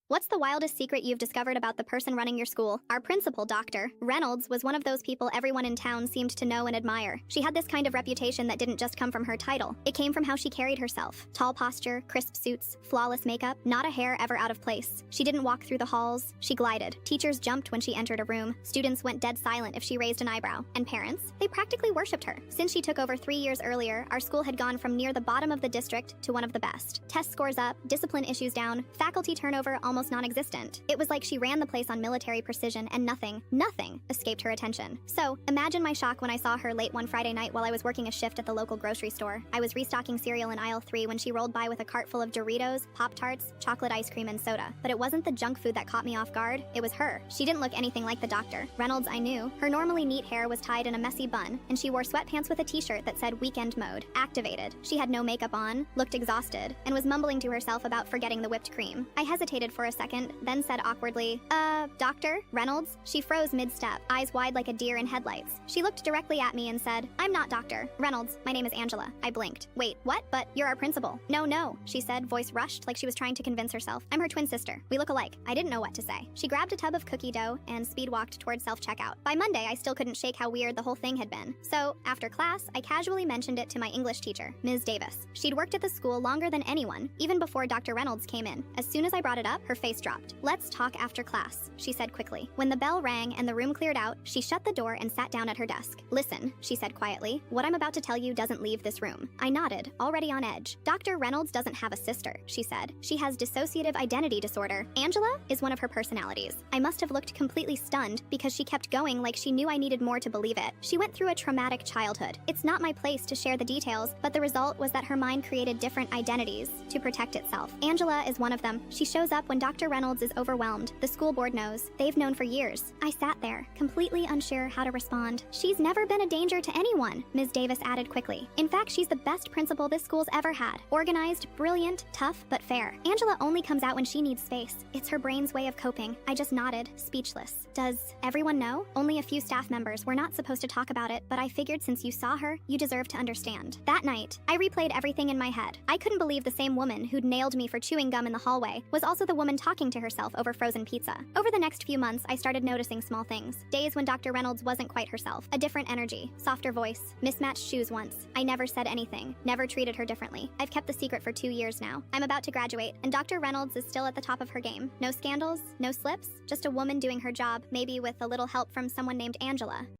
What's the wildest secret you've discovered about the person running your school? Our principal, Dr. Reynolds, was one of those people everyone in town seemed to know and admire. She had this kind of reputation that didn't just come from her title. It came from how she carried herself. Tall posture, crisp suits, flawless makeup, not a hair ever out of place. She didn't walk through the halls. She glided. Teachers jumped when she entered a room. Students went dead silent if she raised an eyebrow. And parents? They practically worshipped her. Since she took over 3 years earlier, our school had gone from near the bottom of the district to one of the best. Test scores up, discipline issues down, faculty turnover almost non-existent. It was like she ran the place on military precision and nothing escaped her attention. So, imagine my shock when I saw her late one Friday night while I was working a shift at the local grocery store. I was restocking cereal in aisle 3 when she rolled by with a cart full of Doritos, Pop-Tarts, chocolate ice cream, and soda. But it wasn't the junk food that caught me off guard, it was her. She didn't look anything like the doctor. Reynolds, I knew. Her normally neat hair was tied in a messy bun, and she wore sweatpants with a t-shirt that said weekend mode, activated. She had no makeup on, looked exhausted, and was mumbling to herself about forgetting the whipped cream. I hesitated for a second, then said awkwardly, Doctor? Reynolds? She froze mid-step, eyes wide like a deer in headlights. She looked directly at me and said, I'm not Dr. Reynolds, my name is Angela. I blinked. Wait, what? But you're our principal. No, she said, voice rushed like she was trying to convince herself. I'm her twin sister. We look alike. I didn't know what to say. She grabbed a tub of cookie dough and speed-walked toward self-checkout. By Monday, I still couldn't shake how weird the whole thing had been. So, after class, I casually mentioned it to my English teacher, Ms. Davis. She'd worked at the school longer than anyone, even before Dr. Reynolds came in. As soon as I brought it up, her face dropped. Let's talk after class, she said quickly. When the bell rang and the room cleared out, she shut the door and sat down at her desk. Listen, she said quietly, what I'm about to tell you doesn't leave this room. I nodded, already on edge. Dr. Reynolds doesn't have a sister, she said. She has dissociative identity disorder. Angela is one of her personalities. I must have looked completely stunned because she kept going like she knew I needed more to believe it. She went through a traumatic childhood. It's not my place to share the details, but the result was that her mind created different identities to protect itself. Angela is one of them. She shows up when Dr. Reynolds is overwhelmed. The school board knows. They've known for years. I sat there, completely unsure how to respond. She's never been a danger to anyone, Ms. Davis added quickly. In fact, she's the best principal this school's ever had. Organized, brilliant, tough, but fair. Angela only comes out when she needs space. It's her brain's way of coping. I just nodded, speechless. Does everyone know? Only a few staff members. We're not supposed to talk about it, but I figured since you saw her, you deserve to understand. That night, I replayed everything in my head. I couldn't believe the same woman who'd nailed me for chewing gum in the hallway was also the woman talking to herself over frozen pizza. Over the next few months, I started noticing small things. Days when Dr. Reynolds wasn't quite herself. A different energy, softer voice, mismatched shoes once. I never said anything, never treated her differently. I've kept the secret for 2 years now. I'm about to graduate, and Dr. Reynolds is still at the top of her game. No scandals, no slips, just a woman doing her job, maybe with a little help from someone named Angela.